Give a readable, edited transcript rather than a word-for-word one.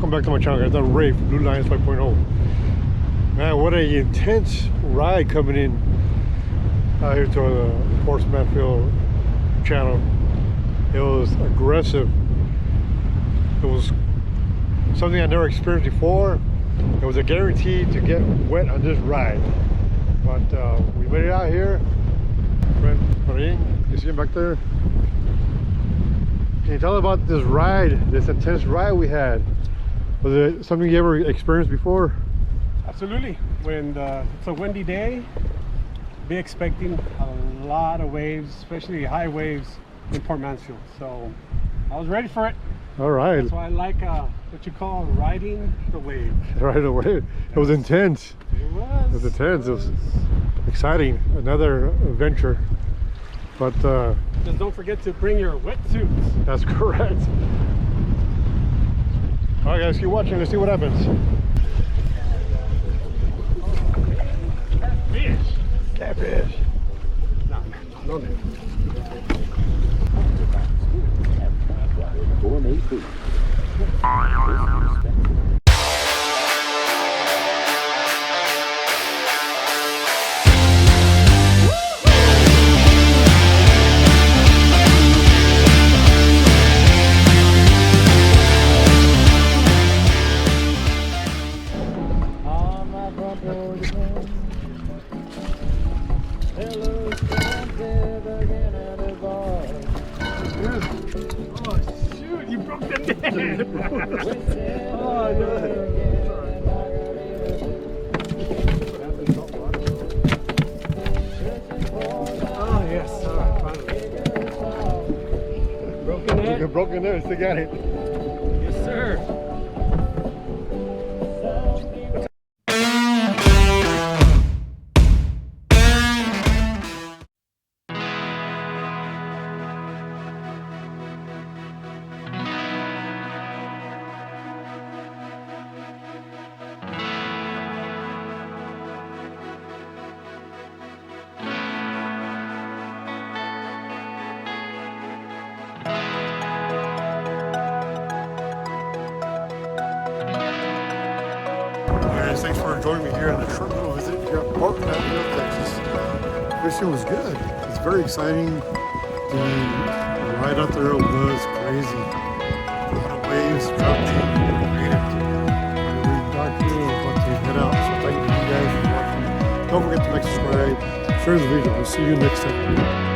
welcome back to my channel, guys. I'm Ray from Blue Lions 5.0. Man, what an intense ride coming in out here to the Force Mansfield channel. It was aggressive. It was something I never experienced before. It was a guarantee to get wet on this ride. But we made it out here. Friend Efrain, you see him back there? Can you tell about this ride, this intense ride we had? Was it something you ever experienced before? Absolutely. When it's a windy day, be expecting a lot of waves, especially high waves in Port Mansfield. So I was ready for it. All right. That's why I like what you call riding the wave. Right away. It was intense. It was. It was intense. It was exciting. Another adventure. But just don't forget to bring your wetsuits. that's correct. All right, guys, keep watching. Let's see what happens. Fish. Catfish. No. Oh, no. Oh, yes. All right, finally. Broken net? You're broken there. Still got it. Yes, sir. Thanks for joining me here on a short little visit here at Port Mansfield, Texas. Fishing was good. It's very exciting. The ride out there was crazy. A lot of waves, dropping, creative. We're back here, we're about to head out. So thank you guys for watching. Don't forget to like, subscribe, share the video. We'll see you next time.